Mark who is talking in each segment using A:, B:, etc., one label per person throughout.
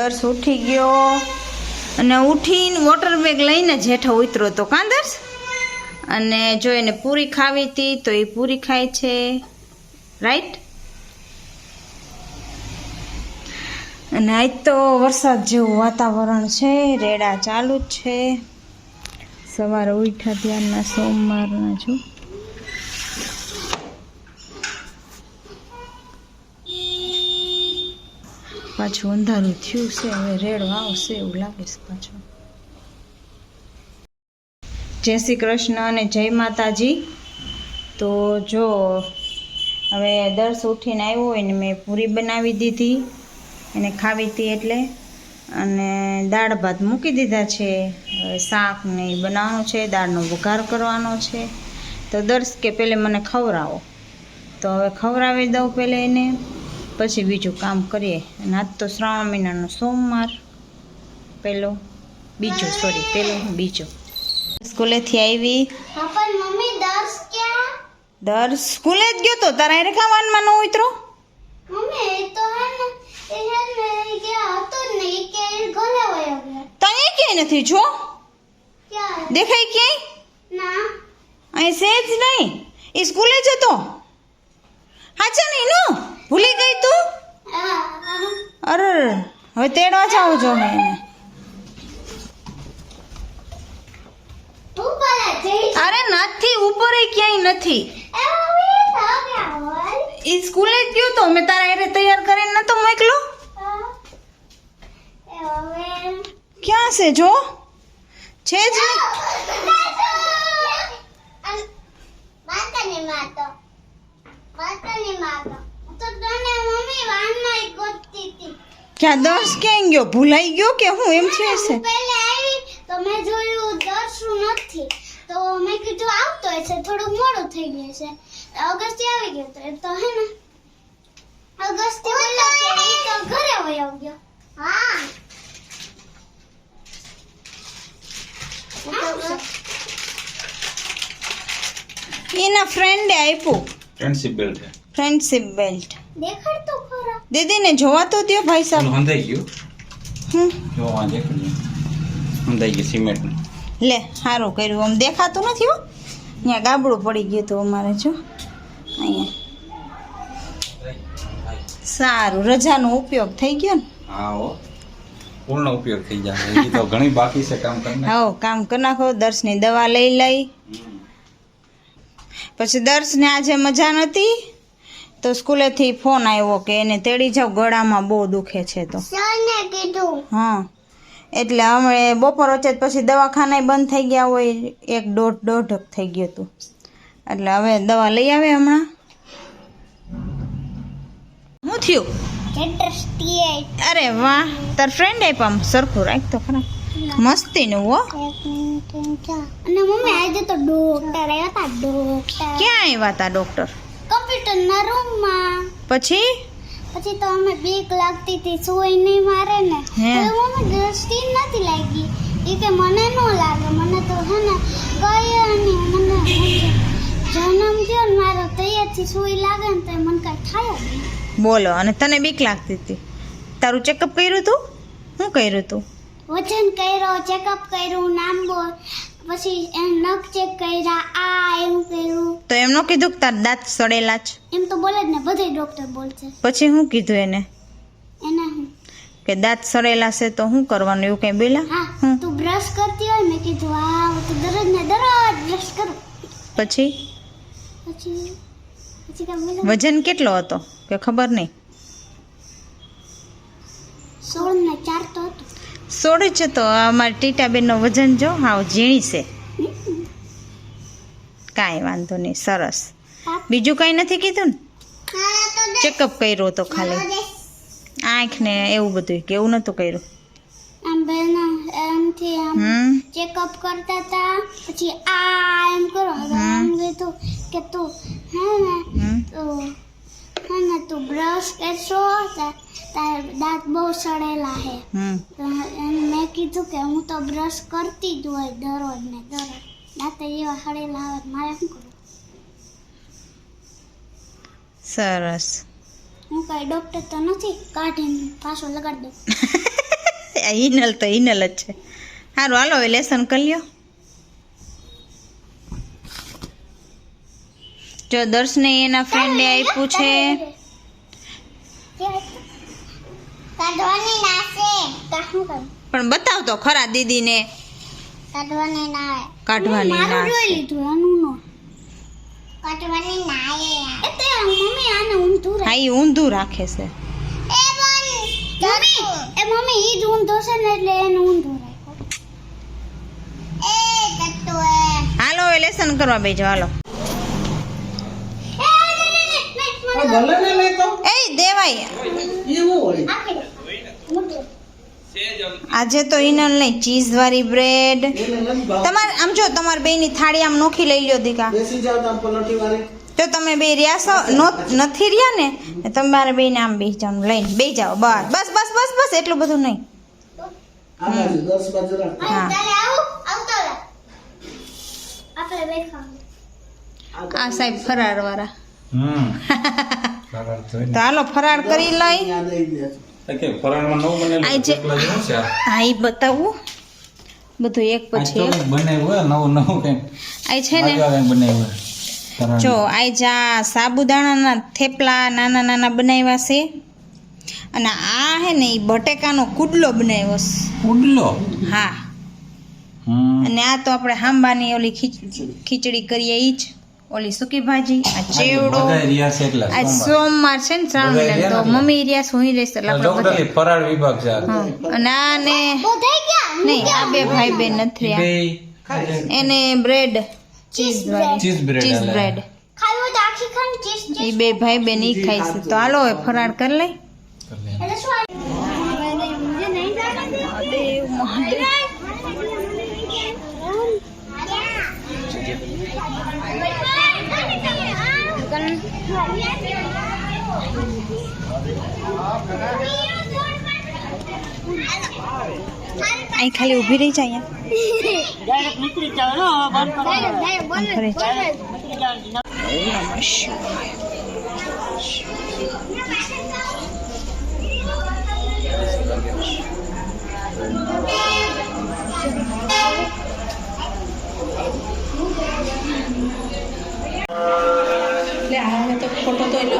A: દર્શ ઉઠી ગયો અને ઉઠીને વોટર બેગ લઈને જેઠો ઉતરો તો કાં દર્શ? અને જો એને પૂરી ખાવી હતી તો એ પૂરી ખાય છે, રાઈટ? અને આજ તો વરસાદ જેવું વાતાવરણ છે, રેડા ચાલુ જ છે. સવારે ઉઠ્યા ત્યારના સોમવારના જો પાછું અંધારું થયું છે, હવે રેડો આવશે એવું લાગે છે પાછું. જય શ્રી કૃષ્ણ અને જય માતાજી. તો જો હવે દર્શ ઉઠીને આવ્યો હોય ને મેં પૂરી બનાવી દીધી, એને ખાવી હતી એટલે, અને દાળ ભાત મૂકી દીધા છે. હવે શાક ને એ બનાવવાનું છે, દાળનો વઘાર કરવાનો છે. તો દર્શ કે પહેલે મને ખવડાવો, તો હવે ખવડાવી દઉં પહેલે એને, પછી બીજું કામ કરીએ. અને આજ તો શ્રાવણ મહિનાનો સોમવાર, પહેલો બીજો. સ્કૂલેથી આવી.
B: મમ્મી દર્શ ક્યાં?
A: દર્શ સ્કૂલે જ ગયો તો, તારા હારે ખાવાનમાં ન ઉતરો?
B: મમ્મી એ તો હે ને કે હતો જ ને કે ઘરે વયો ગયો.
A: તને ક્યાંય નથી જો?
B: ક્યાં?
A: દેખાય ક્યાંય?
B: ના.
A: અહીં છે જ નહીં, એ સ્કૂલે જ હતો. હાચા નહીં નો ભૂલી ગઈ તું? અરે હવે તેડવા જાવ જો ને એને. અરે નથી, ઉપર ક્યાંય નથી. એ સ્કૂલે જ ગયો તો, મેં તારા હારે તૈયાર કરીને નતો મોકલો. ક્યાં છે જો? છે જ ક્યાં? દર્શ ક્યાં ગયો? ભૂલાઈ ગયો કે હું એમ છે?
B: તો મેં જોયું દર્શ નથી, તો મેં કીધું આવતો હશે, થોડું મોડું થઈ ગયું છે. અગસ્ત્ય આવી ગયો તો હે ને અગસ્ત્ય બોલ્યો કે ઈ તો ઘરે વયો ગયો. હા
A: એના ફ્રેન્ડે આપ્યું ફ્રેન્ડશિપ બેલ્ટ.
B: દેખાડ તો ખરા.
A: દીદીને જોવા તો દો ભાઈ સાહેબ.
C: હંધાઈ ગયું
A: હમ
C: જો આ દેખ હંધાઈ ગયું સિમેન્ટ.
A: લે સારું કર્યું, આમ દેખાતું નથી હો. અહીંયા ગાબડું પડી ગયું હતું અમારે જો અહીંયા. સારું, રજાનો ઉપયોગ થઈ ગયો ને?
C: હા હો, પૂર્ણ ઉપયોગ થઈ જાય. હજી તો ઘણી બાકી છે કામ કરને.
A: હા કામ કરી નાખો. દર્શની દવા લઈ પછી દર્શને આજે મજા નથી તો સ્કૂલેથી ફોન આવ્યો કે એને તેડી જાવ, ગળામાં બહુ દુખે છે. તો
B: સરને કીધું.
A: હા એટલે અમે બપોર વચ્ચે પછી દવાખાના બંધ થઈ ગયા હોય, 1-1.5 થઈ ગયું હતું. એટલે હવે દવા લઈ આવે હમણાં. શું થયું? અરે વાહ, તાર ફ્રેન્ડ આપ્યા. સરખું રાખ તો ખરા, મસ્તીનું હો.
B: અને મમ્મી આજે તો ડોક્ટર આવ્યા હતા. ડોક્ટર
A: ક્યાં આવ્યા હતા ડોક્ટર?
B: કમ્પ્યુટરના રૂમમાં.
A: પછી
B: તો અમે બીક લાગતી હતી, સુઈ નહીં મારે ને.
A: હે.
B: મમ્મી દ્રષ્ટિ નથી લાગી. એ કે મને ન લાગે, મને તો હે ને કઈ નહીં, મને જન્મ થયો ને મારો તૈયારથી સુઈ લાગે ને તો મને કાંઈ થાય જ નહીં.
A: બોલો, અને તને બીક લાગતી હતી? તારું ચેકઅપ કર્યું હતું? શું કર્યું હતું?
B: વજન કર્યો, ચેકઅપ કર્યું, નામ બોલ, પછી એમ નખ ચેક કર્યા, આ એમ કર્યું.
A: તો એમ ન કીધું કે તાર દાંત સડેલા છે?
B: એમ તો બોલે જ ને, બધે ડોક્ટર બોલશે.
A: પછી શું કીધું એને?
B: એને હું
A: કે દાંત સડેલા છે તો શું કરવાનું, એવું કઈ બોલ્યા?
B: હા, તું બ્રશ કરતી હોય, મેં કીધું હા હું તો દરરોજ બ્રશ કરું.
A: પછી
B: પછી કાંઈ બોલ્યા?
A: વજન કેટલો હતો કે ખબર નહીં?
B: 16 ને 4 તો હતું.
A: 16 છે. તો અમારી ટીટાબેનનું વજન જો હાવ ઝીણી છે. કાંઈ વાંધો નહીં, સરસ. બીજું કાંઈ નથી કીધું ને? ચેકઅપ કર્યો તો ખાલી આંખ ને એવું બધું, કે એવું નહોતું કર્યું?
B: આમ બેના એમથી આમ ચેકઅપ કરતા હતા, પછી આ એમ કરો. એમ કીધું કે તું હે ને તું બ્રશ કરશો, તારા દાંત બહુ સડેલા હે. તો મેં કીધું કે હું તો બ્રશ કરતી જ હોય દરરોજ ને દરરોજ, દાંત એવા સડેલા આવે મારે શું કરવું?
A: સરસ.
B: હું કઈ ડોક્ટર તો નથી, કાઢીને પાછો લગાડી દઉં.
A: આ હિનલ તો હિનલ જ છે. સારું હાલો હવે લેસન કરી લ્યો. જો દર્શને એના ફ્રેન્ડે આપ્યું છે.
B: કાઢવાની ના છે કાઢું કર
A: પણ બતાવ તો ખરા દીદીને.
B: કાઢવાની ના
A: કાઢવાની ના
B: મારું જોઈ
A: છે.
B: લીધું આનું નો કાઢવાની ના એ તે મમ્મી આને ઊંધું
A: હા ઈ ઊંધું રાખે છે.
B: મમ્મી ઈ જ ઊંધો છે ને એટલે એને ઊંધું રાખ્યો. ટટ્ટુ
A: હાલો હવે લેસન કરવા બેજો હાલો. એ દેવાય આજે તો ઈનલ નહીં ચીઝ વાળી બ્રેડ. તમારે આમ જો તમારે બેયની થાળી આમ નોખી લઈ લ્યો દીકા. તો તમે બે રહ્યા છો નથી રહ્યા ને તમારે બેયને આમ બેસી જવાનું લઈને બેસી જાઓ. બસ બસ બસ બસ બસ એટલું બધું નહીં. હા
B: આપણે બેઠા
A: આ સાહેબ ફરાર વાળા.
C: ફરાળ જોઈને.
A: તો હાલો ફરાર કરી લઈ.
C: કે ફરાળમાં નવું બનેલું
A: આ જે-
C: થેપલા જેવું છે આ.
A: હા એ બતાવું બધું એક
C: આ
A: પછી
C: તો
A: એક.
C: કંઈક બનાવ્યું હોય નવું નવું કંઈક.
A: આ છે ને
C: મજા આવે એમ બનાવ્યું હોય. ફરાળ.
A: જો આ જા સાબુદાણાના થેપલા નાના નાના બનાવ્યા છે. અને આ હે ને એ બટેકાનો કુડલો બનાવ્યો છે.
C: ઉડલો.
A: હા
C: હમ.
A: અને આ તો આપણે હાંબાની ઓલી ખીચડી કરીએ ઈ જ. ઓલી સૂકી ભાજી આ ચેવડો.
C: બધાય રહ્યા છે એટલે
A: આજ સોમવાર છે ને શ્રાવણ
C: બધાય
A: મહિના તો
C: રહ્યા ને
A: મમ્મી રહ્યા છે હું રહીશ એટલે આપણે બધા.
C: ડોક્ટરલી ફરાળ વિભાગ છે આ.
A: હા અને આ ને
B: બોધાઈ ગયા
A: નહીં આ બે ભાઈ બેન નથી રહ્યા.
C: બે
A: એને બ્રેડ ચીઝ વાળી
C: ચીઝ બ્રેડ
A: ચીઝ
C: આલે.
A: બ્રેડ
B: ખાવું હોય તો આખી ખાંડ ચીઝ
A: એ બે ભાઈ બેન ઈ ખાય છે. તો હાલો હવે ફરાળ કરી લઈ.
B: એટલે શું મુझे नहीं जाना
A: મહાદેવ મહાદેવ. અહીં ખાલી ઊભી રહી જાય એટલે આ તો ફોટો તો એટલો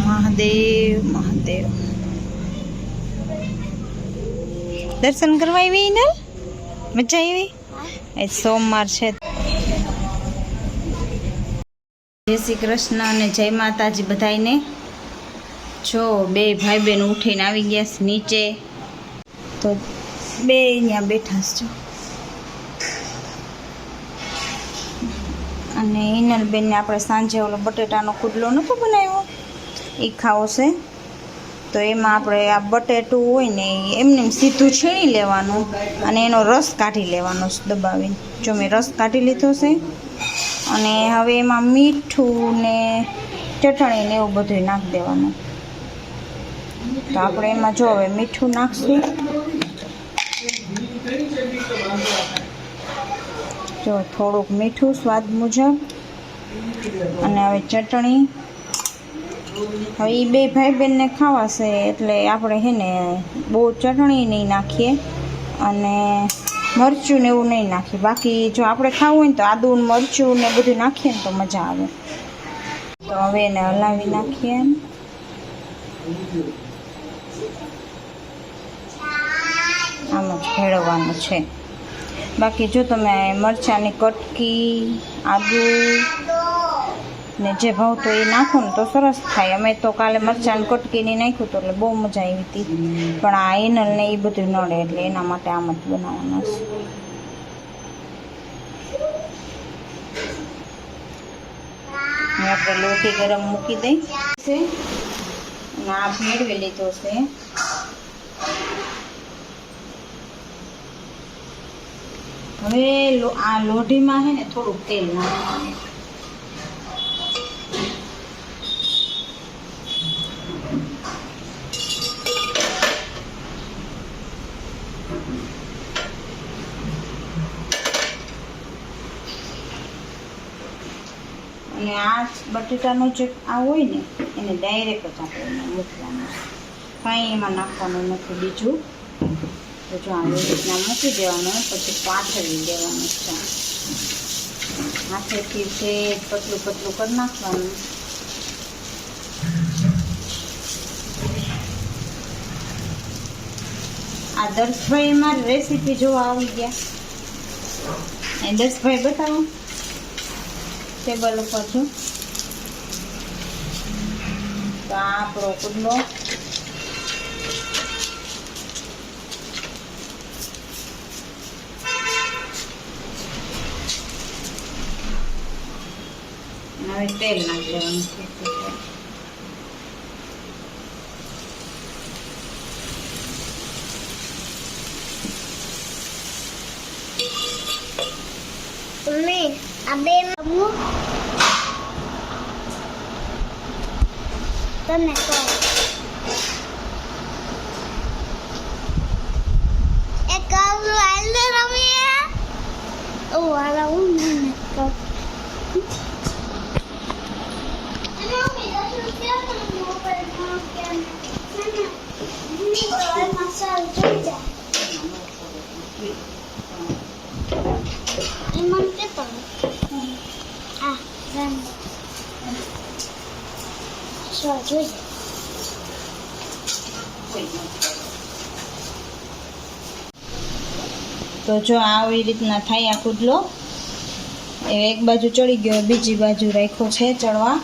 A: મહાદેવ મહાદેવ. દર્શન કરવા આવી ને મજા આવી. આજ સોમવાર છે. જય શ્રી કૃષ્ણ અને જય માતાજી બધાયને. જો બે ભાઈ બહેન ઉઠીને આવી ગયા છે નીચે. તો બે અહીંયા બેઠા છે જો. અને હિનલબેનને આપણે સાંજે ઓલો બટેટાનો કુડલો નહોતો બનાવ્યો એ ખાવો છે. તો એમાં આપણે આ બટેટું હોય ને એમને એમ સીધું છીણી લેવાનું અને એનો રસ કાઢી લેવાનો છે દબાવીને. જો મેં રસ કાઢી લીધો છે. અને હવે એમાં મીઠું ને ચટણી ને એવું બધું નાખી દેવાનું. તો આપણે એમાં જો હવે મીઠું નાખશું. જો થોડુંક મીઠું સ્વાદ મુજબ. અને હવે ચટણી. હવે એ બે ભાઈ બહેનને ખાવા છે એટલે આપણે હે ને બહુ ચટણી નહીં નાખીએ અને મરચું ને એવું નહીં નાખીએ. બાકી જો આપણે ખાવું હોય ને તો આદુ મરચું ને બધું નાખીએ ને તો મજા આવે. તો હવે એને હલાવી નાખીએ. આમ જ ભેળવવાનું છે. બાકી જો તમે મરચાંની કટકી આદુ ને જે ભાવતો એ નાખો ને તો સરસ થાય. અમે તો કાલે મરચાંની કટકી નહીં નાખ્યું તો એટલે બહુ મજા આવી હતી. પણ આ એનલ ને એ બધું નડે એટલે એના માટે આમ જ બનાવવાનું છે. હવે આપણે લોટી ગરમ મૂકી દઈ છે અને આ મેળવી લીધો છે. હવે આ લોઢીમાં છે ને થોડુંક તેલ નાખવાનું. આ બટેટાનો જે આ હોય ને એને ડાયરેક્ટ જ આપણે એમાં મૂકવાનું છે, કાંઈ એમાં નાખવાનું નથી બીજું. તો જો આવી રીતના મૂકી દેવાનું, પછી પાથરી દેવાનું છે. હાથેથી છે પતલું પતલું કરી નાખવાનું. આ દર્શભાઈ મારી રેસીપી જોવા આવી ગયા. એ દર્શભાઈ બતાવો ટેબલ ઉપર છું. તો આ આપણો કુંડલો હવે તેલ નાખી દેવાનું છે.
B: મમ્મી આ બે હું તમને કહું, એક કાવલું આલે રમીએ. ઓ વાલા હું મને કહું
A: તો જો આવી રીતના થાય આ કુંડલો. એ એક બાજુ ચડી ગયો, બીજી બાજુ રાખ્યો છે ચડવા.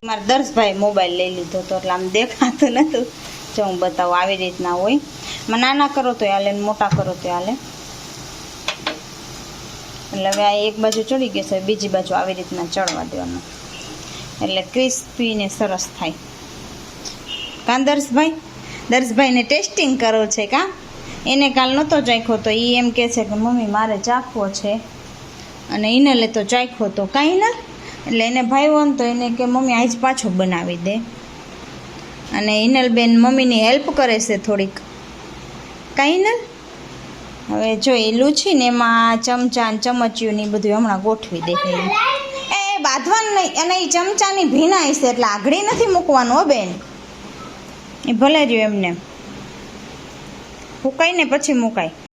A: મારા દર્શભાઈ મોબાઈલ લઈ લીધો તો એટલે આમ દેખાતું નહોતું. જો હું બતાવું, આવી રીતના હોય. નાના કરો તો હાલે, મોટા કરો તો હાલે. એટલે હવે આ એક બાજુ ચડી ગયો છે, બીજી બાજુ આવી રીતના ચડવા દેવાનું, એટલે ક્રિસ્પી ને સરસ થાય. કાં દર્શભાઈને ટેસ્ટિંગ કરવો છે કાં? એને કાલ નહોતો ચાખ્યો તો એ એમ કહે છે કે મમ્મી મારે ચાખવો છે, અને ઇનલે તો ચાખ્યો તો કાંઈ ના. એટલે એને ભાઈઓ ને તો એને કે મમ્મી આજ પાછો બનાવી દે. અને ઇનલબેન મમ્મીની હેલ્પ કરે છે થોડીક, કાંઈ ના. હવે જો એ લૂછીને એમાં ચમચા ને ચમચિયું ને બધું હમણાં ગોઠવી દે. એ બાંધવાનું નહીં, અને એ ચમચાની ભીનાઈ છે એટલે આઘડી નથી મૂકવાનું હો બેન. એ ભલે રહ્યું એમને ફૂકાઈને પછી મુકાય.